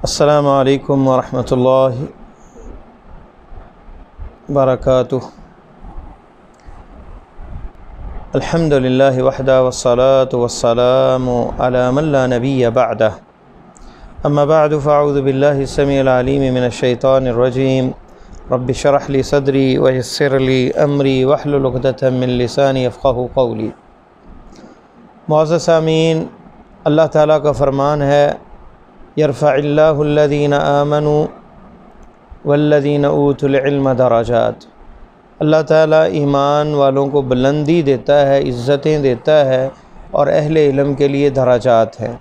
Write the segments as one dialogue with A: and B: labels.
A: السلام علیکم ورحمۃ اللہ وبرکاتہ۔ الحمد للہ وحدہ والصلاة والسلام علی من لا نبی بعدہ، اما بعد فاعوذ باللہ السمیع العلیم من الشیطان الرجیم، رب اشرح لی صدری ویسر لی امری واحلل عقدۃ من لسانی یفقہوا قولی۔ معزز سامعین، اللہ تعالیٰ کا فرمان ہے یرفع اللہ الذین آمنوا والذین اوتوا العلم درجات۔ اللہ تعالیٰ ایمان والوں کو بلندی دیتا ہے، عزتیں دیتا ہے، اور اہل علم کے لیے درجات ہیں۔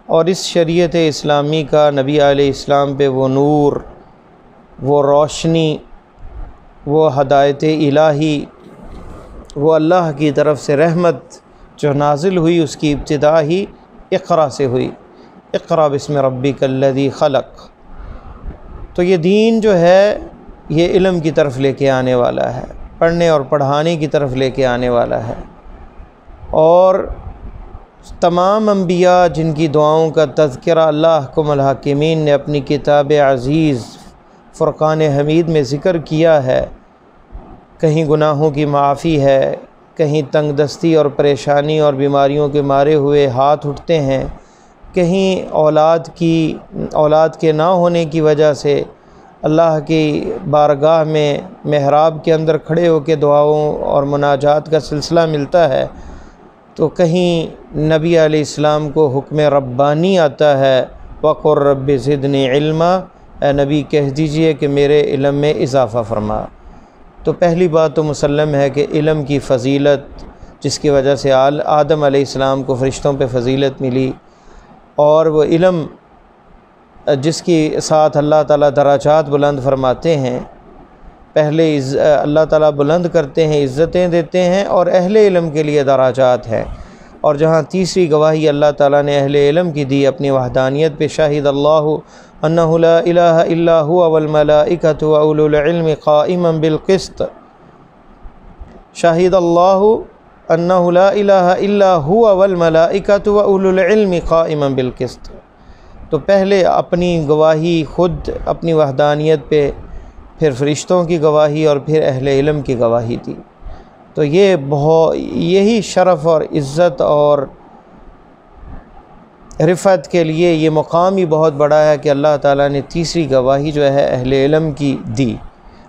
A: اور اس شریعت اسلامی کا نبی علیہ السلام پہ وہ نور، وہ روشنی، وہ ہدایت الہی، وہ اللہ کی طرف سے رحمت جو نازل ہوئی، اس کی ابتدا ہی اقرا سے ہوئی۔ اقرا بسم ربک الذی خلق۔ تو یہ دین جو ہے یہ علم کی طرف لے کے آنے والا ہے، پڑھنے اور پڑھانے کی طرف لے کے آنے والا ہے۔ اور تمام انبیاء جن کی دعاؤں کا تذکرہ اللہ حکم الحاکمین نے اپنی کتاب عزیز فرقان حمید میں ذکر کیا ہے، کہیں گناہوں کی معافی ہے، کہیں تنگ دستی اور پریشانی اور بیماریوں کے مارے ہوئے ہاتھ اٹھتے ہیں، کہیں اولاد کے نہ ہونے کی وجہ سے اللہ کی بارگاہ میں محراب کے اندر کھڑے ہو کے دعاؤں اور مناجات کا سلسلہ ملتا ہے، تو کہیں نبی علیہ السلام کو حکم ربانی آتا ہے، وَقُلْ رَبِّ زِدْنِی عِلْمًا، اے نبی کہہ دیجئے کہ میرے علم میں اضافہ فرما۔ تو پہلی بات تو مسلم ہے کہ علم کی فضیلت، جس کی وجہ سے آدم علیہ السلام کو فرشتوں پہ فضیلت ملی، اور وہ علم جس کے ساتھ اللہ تعالیٰ درجات بلند فرماتے ہیں، پہلے اللہ تعالیٰ بلند کرتے ہیں، عزتیں دیتے ہیں، اور اہل علم کے لیے درجات ہیں۔ اور جہاں تیسری گواہی اللہ تعالیٰ نے اہل علم کی دی اپنی وحدانیت پہ، شاہد اللہ انہ لا الہ الا هو والملائکۃ واولو العلم قائما بالقسط۔ شاہد اللہ انہ لا الہ الا هو والملائکۃ واولو العلم قائما بالقسط۔ تو پہلے اپنی گواہی خود اپنی وحدانیت پہ، پھر فرشتوں کی گواہی، اور پھر اہل علم کی گواہی دی۔ تو یہی شرف اور عزت اور رفعت کے لیے یہ مقام ہی بہت بڑا ہے کہ اللہ تعالیٰ نے تیسری گواہی جو ہے اہل علم کی دی،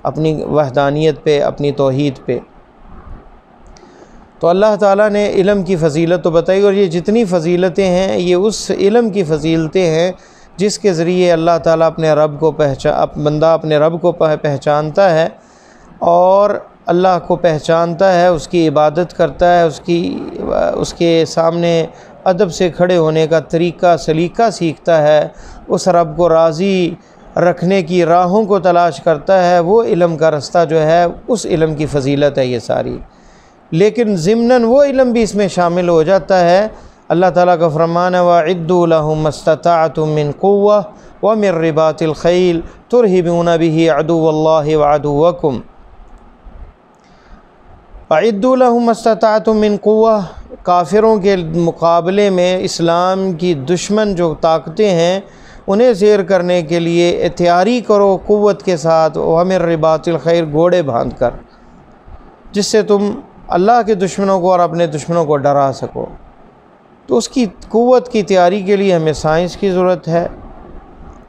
A: اپنی وحدانیت پہ، اپنی توحید پہ۔ تو اللہ تعالیٰ نے علم کی فضیلت تو بتائی، اور یہ جتنی فضیلتیں ہیں یہ اس علم کی فضیلتیں ہیں جس کے ذریعے اللہ تعالیٰ بندہ اپنے رب کو پہچانتا ہے، اور اللہ کو پہچانتا ہے، اس کی عبادت کرتا ہے، اس کے سامنے ادب سے کھڑے ہونے کا طریقہ سلیقہ سیکھتا ہے، اس رب کو راضی رکھنے کی راہوں کو تلاش کرتا ہے۔ وہ علم کا رستہ جو ہے، اس علم کی فضیلت ہے یہ ساری۔ لیکن ضمناً وہ علم بھی اس میں شامل ہو جاتا ہے۔ اللہ تعالیٰ کا فرمان ہے وَأَعِدُّوا لَهُم مَّا اسْتَطَعْتُم مِّن قُوَّةٍ وَمِن رِّبَاطِ الْخَيْلِ تُرْهِبُونَ بِهِ عَدُوَّ اللَّهِ وَعَدُوَّكُمْ۔ وَأَعِدُّوا لَهُم مَّا اسْتَطَعْتُم مِّن قُوَّةٍ، کافروں کے مقابلے میں اسلام کی دشمن جو طاقتیں ہیں انہیں زیر کرنے کے لیے تیاری کرو قوت کے ساتھ، وَمِن رِّبَاطِ الْخَيْلِ، گھوڑے باندھ کر، جس سے تم اللہ کے دشمنوں کو اور اپنے دشمنوں کو ڈرا سکو۔ تو اس کی قوت کی تیاری کے لیے ہمیں سائنس کی ضرورت ہے،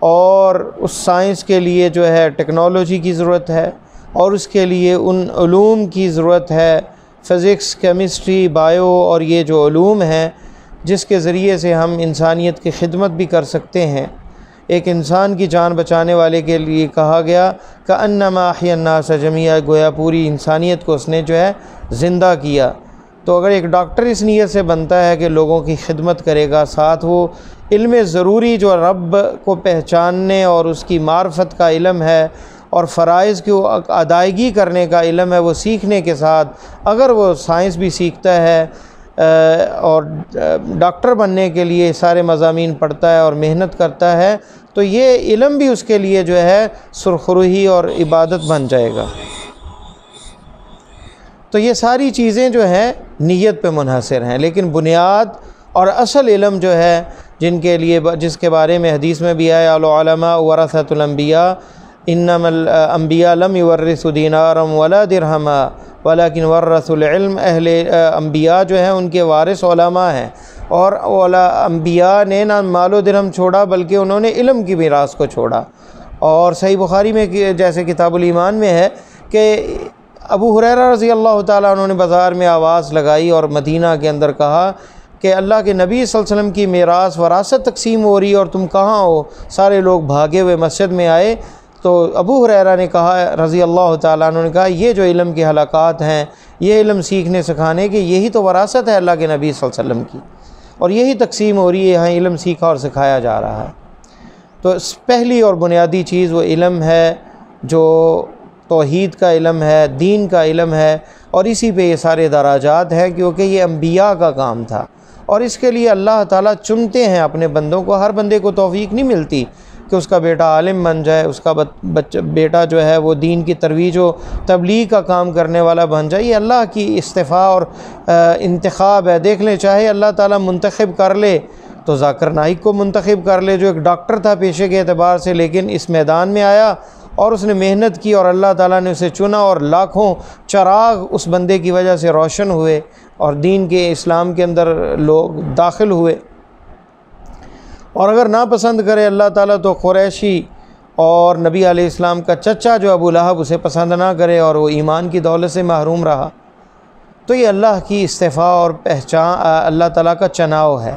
A: اور اس سائنس کے لیے جو ہے ٹیکنالوجی کی ضرورت ہے، اور اس کے لیے ان علوم کی ضرورت ہے، فزکس، کیمسٹری، بایو، اور یہ جو علوم ہیں جس کے ذریعے سے ہم انسانیت کی خدمت بھی کر سکتے ہیں۔ ایک انسان کی جان بچانے والے کے لیے کہا گیا کأنما احیا الناس جمیعا، گویا پوری انسانیت کو اس نے جو ہے زندہ کیا۔ تو اگر ایک ڈاکٹر اس نیت سے بنتا ہے کہ لوگوں کی خدمت کرے گا، ساتھ وہ علم ضروری جو رب کو پہچاننے اور اس کی معرفت کا علم ہے، اور فرائض کی ادائیگی کرنے کا علم ہے، وہ سیکھنے کے ساتھ اگر وہ سائنس بھی سیکھتا ہے اور ڈاکٹر بننے کے لیے سارے مضامین پڑھتا ہے اور محنت کرتا ہے، تو یہ علم بھی اس کے لیے جو ہے سرخروہی اور عبادت بن جائے گا۔ تو یہ ساری چیزیں جو ہیں نیت پہ منحصر ہیں، لیکن بنیاد اور اصل علم جو ہے جن کے لیے جس کے بارے میں حدیث میں بھی آیا العلماء ورثۃ الانبیاء انما الانبیاء لم یورثوا دینارا ولا درہما ولکن ورثوا العلم، اہل انبیاء جو ہیں ان کے وارث علماء ہیں، اور انبیاء نے نہ مال و درہم چھوڑا بلکہ انہوں نے علم کی میراث کو چھوڑا۔ اور صحیح بخاری میں جیسے کتاب الایمان میں ہے کہ ابو ہریرہ رضی اللہ تعالیٰ عنہ نے بازار میں آواز لگائی اور مدینہ کے اندر کہا کہ اللہ کے نبی صلی اللہ علیہ وسلم کی میراث وراثت تقسیم ہو رہی ہے اور تم کہاں ہو؟ سارے لوگ بھاگے ہوئے مسجد میں آئے تو ابو ہریرہ نے کہا رضی اللہ تعالیٰ عنہ نے کہا یہ جو علم کے حلقات ہیں، یہ علم سیکھنے سکھانے کی، یہی تو وراثت ہے اللہ کے نبی صلی اللہ علیہ وسلم کی، اور یہی تقسیم ہو رہی ہے، یہاں علم سیکھا اور سکھایا جا رہا ہے۔ تو پہلی اور بنیادی چیز وہ علم ہے جو توحید کا علم ہے، دین کا علم ہے، اور اسی پہ یہ سارے دراجات ہیں کیونکہ یہ انبیاء کا کام تھا، اور اس کے لیے اللہ تعالیٰ چنتے ہیں اپنے بندوں کو۔ ہر بندے کو توفیق نہیں ملتی کہ اس کا بیٹا عالم بن جائے، اس کا بیٹا جو ہے وہ دین کی ترویج و تبلیغ کا کام کرنے والا بن جائے۔ یہ اللہ کی اصطفاء اور انتخاب ہے۔ دیکھ لیں، چاہے اللہ تعالیٰ منتخب کر لے تو ذاکر نائک کو منتخب کر لے، جو ایک ڈاکٹر تھا پیشے کے اعتبار سے، لیکن اس میدان میں آیا اور اس نے محنت کی اور اللہ تعالیٰ نے اسے چنا، اور لاکھوں چراغ اس بندے کی وجہ سے روشن ہوئے اور دین کے اسلام کے اندر لوگ داخل ہوئے۔ اور اگر ناپسند کرے اللہ تعالیٰ تو قریشی اور نبی علیہ السلام کا چچا جو ابو لہب اسے پسند نہ کرے اور وہ ایمان کی دولت سے محروم رہا، تو یہ اللہ کی اصطفاء اور پہچان، اللہ تعالیٰ کا چناؤ ہے۔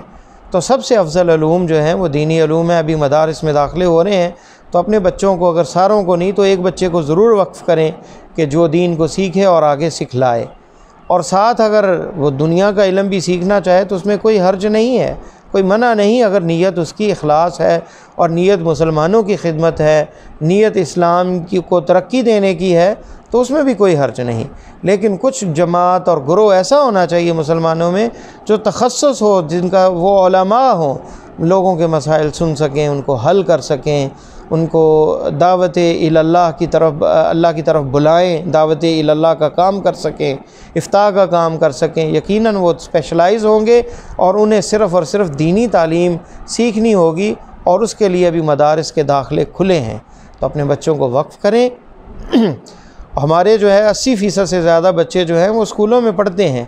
A: تو سب سے افضل علوم جو ہیں وہ دینی علوم ہیں۔ ابھی مدارس میں داخلے ہو رہے ہیں تو اپنے بچوں کو، اگر ساروں کو نہیں تو ایک بچے کو ضرور وقف کریں کہ جو دین کو سیکھے اور آگے سکھلائے، اور ساتھ اگر وہ دنیا کا علم بھی سیکھنا چاہے تو اس میں کوئی حرج نہیں ہے، کوئی منع نہیں، اگر نیت اس کی اخلاص ہے اور نیت مسلمانوں کی خدمت ہے، نیت اسلام کو ترقی دینے کی ہے تو اس میں بھی کوئی حرج نہیں۔ لیکن کچھ جماعت اور گروہ ایسا ہونا چاہیے مسلمانوں میں جو تخصص ہو، جن کا وہ علماء ہوں، لوگوں کے مسائل سن سکیں، ان کو حل کر سکیں، ان کو دعوت اللہ کی طرف بلائیں، دعوت اللہ کا کام کر سکیں، افتاء کا کام کر سکیں۔ یقیناً وہ اسپیشلائز ہوں گے اور انہیں صرف اور صرف دینی تعلیم سیکھنی ہوگی، اور اس کے لیے ابھی مدارس کے داخلے کھلے ہیں، تو اپنے بچوں کو وقف کریں۔ ہمارے جو ہے 80% سے زیادہ بچے جو ہیں وہ اسکولوں میں پڑھتے ہیں،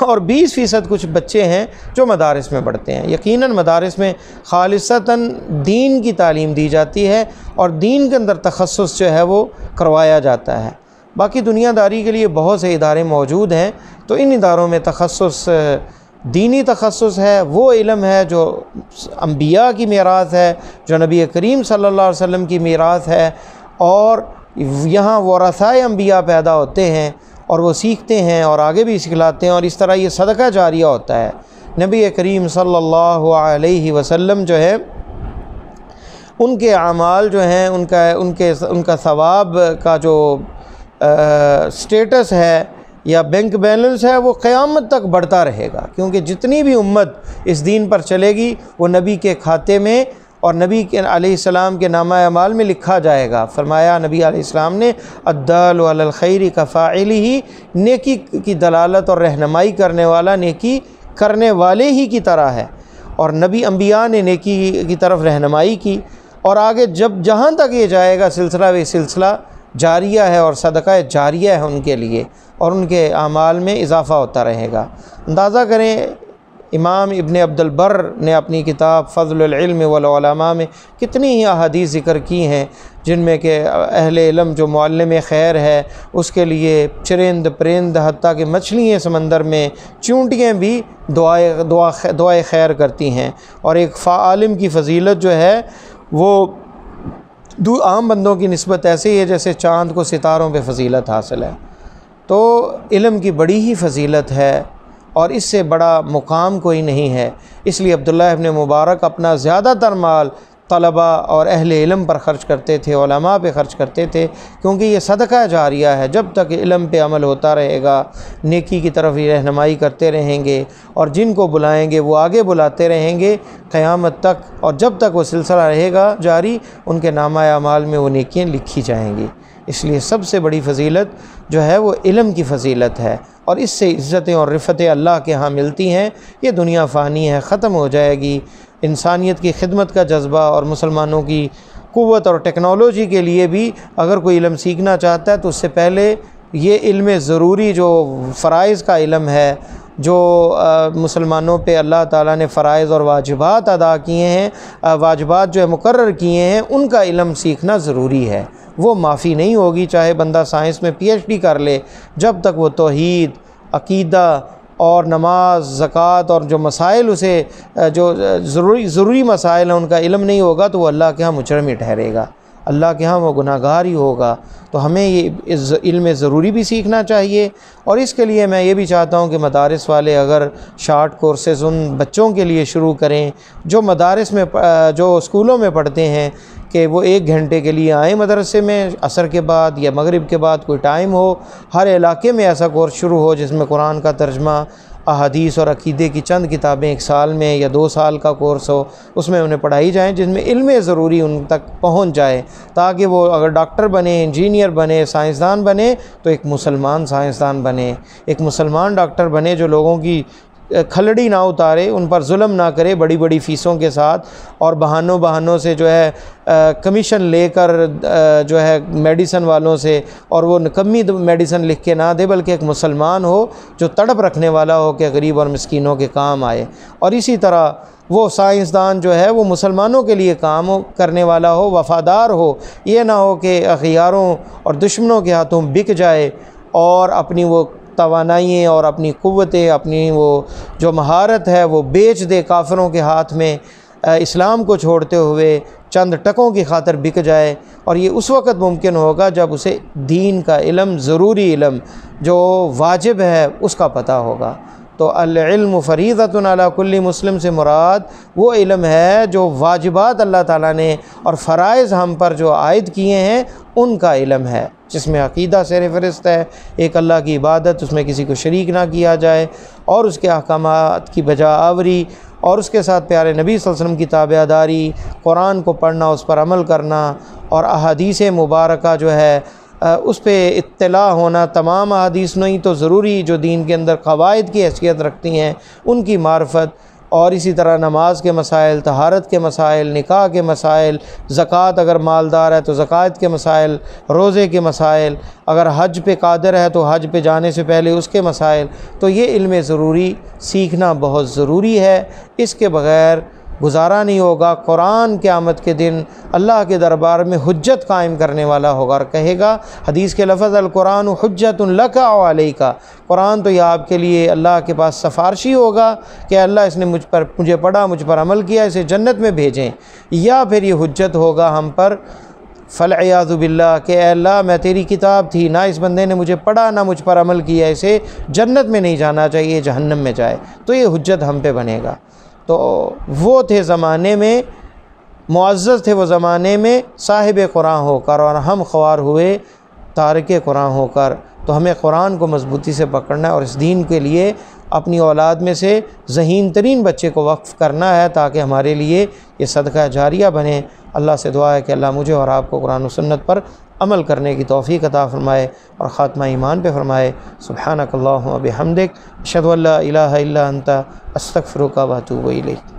A: اور 20% کچھ بچے ہیں جو مدارس میں پڑھتے ہیں۔ یقیناً مدارس میں خالصتاً دین کی تعلیم دی جاتی ہے اور دین کے اندر تخصص جو ہے وہ کروایا جاتا ہے۔ باقی دنیا داری کے لیے بہت سے ادارے موجود ہیں، تو ان اداروں میں تخصص دینی تخصص ہے، وہ علم ہے جو انبیاء کی میراث ہے، جو نبی کریم صلی اللہ علیہ وسلم کی میراث ہے، اور یہاں ورثائے انبیاء پیدا ہوتے ہیں اور وہ سیکھتے ہیں اور آگے بھی سکھلاتے ہیں، اور اس طرح یہ صدقہ جاریہ ہوتا ہے۔ نبی کریم صلی اللہ علیہ وسلم جو ہے ان کے اعمال جو ہیں، ان کا ثواب کا جو سٹیٹس ہے یا بینک بیلنس ہے وہ قیامت تک بڑھتا رہے گا، کیونکہ جتنی بھی امت اس دین پر چلے گی وہ نبی کے کھاتے میں اور نبی کے علیہ السلام کے نامہ اعمال میں لکھا جائے گا۔ فرمایا نبی علیہ السلام نے الدال علی الخیر کفاعلہ، نیکی کی دلالت اور رہنمائی کرنے والا نیکی کرنے والے ہی کی طرح ہے، اور نبی انبیاء نے نیکی کی طرف رہنمائی کی، اور آگے جہاں تک یہ جائے گا سلسلہ جاریہ ہے اور صدقہ جاریہ ہے ان کے لیے، اور ان کے اعمال میں اضافہ ہوتا رہے گا۔ اندازہ کریں، امام ابن عبد البر نے اپنی کتاب فضل العلم والعلماء میں کتنی ہی احادیث ذکر کی ہیں، جن میں کہ اہل علم جو معلم خیر ہے اس کے لیے چرند پرند حتیٰ کہ مچھلیاں سمندر میں، چونٹیاں بھی دعائے خیر کرتی ہیں، اور ایک عالم کی فضیلت جو ہے وہ عام بندوں کی نسبت ایسے ہی ہے جیسے چاند کو ستاروں پہ فضیلت حاصل ہے۔ تو علم کی بڑی ہی فضیلت ہے اور اس سے بڑا مقام کوئی نہیں ہے۔ اس لیے عبداللہ ابن مبارک اپنا زیادہ تر مال طلباء اور اہل علم پر خرچ کرتے تھے، علماء پہ خرچ کرتے تھے، کیونکہ یہ صدقہ جاریہ ہے۔ جب تک علم پہ عمل ہوتا رہے گا، نیکی کی طرف ہی رہنمائی کرتے رہیں گے، اور جن کو بلائیں گے وہ آگے بلاتے رہیں گے قیامت تک، اور جب تک وہ سلسلہ رہے گا جاری، ان کے نامہ اعمال میں وہ نیکیاں لکھی جائیں گی۔ اس لیے سب سے بڑی فضیلت جو ہے وہ علم کی فضیلت ہے، اور اس سے عزتیں اور رفتیں اللہ کے ہاں ملتی ہیں۔ یہ دنیا فانی ہے، ختم ہو جائے گی۔ انسانیت کی خدمت کا جذبہ اور مسلمانوں کی قوت اور ٹیکنالوجی کے لیے بھی اگر کوئی علم سیکھنا چاہتا ہے تو اس سے پہلے یہ علم ضروری جو فرائض کا علم ہے، جو مسلمانوں پہ اللہ تعالیٰ نے فرائض اور واجبات ادا کیے ہیں، واجبات جو ہے مقرر کیے ہیں، ان کا علم سیکھنا ضروری ہے۔ وہ معافی نہیں ہوگی، چاہے بندہ سائنس میں پی ایچ ڈی کر لے، جب تک وہ توحید، عقیدہ اور نماز، زکوٰۃ اور جو مسائل اسے جو ضروری مسائل ہیں ان کا علم نہیں ہوگا تو وہ اللہ کے ہاں مجرم ہی ٹھہرے گا، اللہ کے ہاں وہ گناہ گار ہی ہوگا۔ تو ہمیں یہ علم ضروری بھی سیکھنا چاہیے، اور اس کے لیے میں یہ بھی چاہتا ہوں کہ مدارس والے اگر شارٹ کورسز ان بچوں کے لیے شروع کریں جو مدارس میں جو اسکولوں میں پڑھتے ہیں، کہ وہ 1 گھنٹے کے لیے آئیں مدرسے میں، عصر کے بعد یا مغرب کے بعد کوئی ٹائم ہو، ہر علاقے میں ایسا کورس شروع ہو جس میں قرآن کا ترجمہ، احادیث اور عقیدے کی چند کتابیں 1 سال میں یا 2 سال کا کورس ہو، اس میں انہیں پڑھائی جائیں، جس میں علم ضروری ان تک پہنچ جائے، تاکہ وہ اگر ڈاکٹر بنے، انجینئر بنے، سائنسدان بنے تو ایک مسلمان سائنسدان بنے، ایک مسلمان ڈاکٹر بنے جو لوگوں کی کھلڑی نہ اتارے، ان پر ظلم نہ کرے بڑی بڑی فیسوں کے ساتھ، اور بہانوں سے جو ہے کمیشن لے کر جو ہے میڈیسن والوں سے، اور وہ نکمی میڈیسن لکھ کے نہ دے، بلکہ ایک مسلمان ہو جو تڑپ رکھنے والا ہو کہ غریب اور مسکینوں کے کام آئے۔ اور اسی طرح وہ سائنسدان جو ہے وہ مسلمانوں کے لیے کام کرنے والا ہو، وفادار ہو، یہ نہ ہو کہ اغیاروں اور دشمنوں کے ہاتھوں بک جائے اور اپنی وہ توانائییں اور اپنی قوتیں، اپنی وہ جو مہارت ہے وہ بیچ دے کافروں کے ہاتھ میں، اسلام کو چھوڑتے ہوئے چند ٹکوں کی خاطر بک جائے۔ اور یہ اس وقت ممکن ہوگا جب اسے دین کا علم، ضروری علم جو واجب ہے اس کا پتہ ہوگا۔ تو العلم فریضۃ علی کل مسلم سے مراد وہ علم ہے جو واجبات اللہ تعالیٰ نے اور فرائض ہم پر جو عائد کیے ہیں ان کا علم ہے، جس میں عقیدہ سر فہرست ہے، ایک اللہ کی عبادت، اس میں کسی کو شریک نہ کیا جائے، اور اس کے احکامات کی بجا آوری، اور اس کے ساتھ پیارے نبی صلی اللہ علیہ وسلم کی تابع داری، قرآن کو پڑھنا، اس پر عمل کرنا، اور احادیث مبارکہ جو ہے اس پہ اطلاع ہونا، تمام احادیث نہیں تو ضروری جو دین کے اندر قواعد کی حیثیت رکھتی ہیں ان کی معرفت، اور اسی طرح نماز کے مسائل، طہارت کے مسائل، نکاح کے مسائل، زکوٰۃ اگر مالدار ہے تو زکوٰۃ کے مسائل، روزے کے مسائل، اگر حج پہ قادر ہے تو حج پہ جانے سے پہلے اس کے مسائل۔ تو یہ علم ضروری سیکھنا بہت ضروری ہے، اس کے بغیر گزارا نہیں ہوگا۔ قرآن قیامت کے دن اللہ کے دربار میں حجت قائم کرنے والا ہوگا، اور کہے گا، حدیث کے لفظ القرآن حجت لک و علیک، قرآن تو یہ آپ کے لیے اللہ کے پاس سفارشی ہوگا کہ اللہ اس نے مجھے پڑھا، مجھ پر عمل کیا، اسے جنت میں بھیجیں، یا پھر یہ حجت ہوگا ہم پر فالعیاذ باللہ کہ اے اللہ میں تیری کتاب تھی، نہ اس بندے نے مجھے پڑھا نہ مجھ پر عمل کیا، اسے جنت میں نہیں جانا چاہیے، جہنم میں جائے، تو یہ حجت ہم پہ بنے گا۔ تو وہ تھے زمانے میں، معزز تھے وہ زمانے میں صاحب قرآن ہو کر، اور ہم خوار ہوئے تارک قرآن ہو کر۔ تو ہمیں قرآن کو مضبوطی سے پکڑنا ہے، اور اس دین کے لیے اپنی اولاد میں سے ذہین ترین بچے کو وقف کرنا ہے، تاکہ ہمارے لیے یہ صدقہ جاریہ بنے۔ اللہ سے دعا ہے کہ اللہ مجھے اور آپ کو قرآن و سنت پر عمل کرنے کی توفیق عطا فرمائے اور خاتمہ ایمان پہ فرمائے۔ سبحانک اللہم و بحمدک، اشہد ان لا الہ الا انت، استغفرک و اتوب الیک۔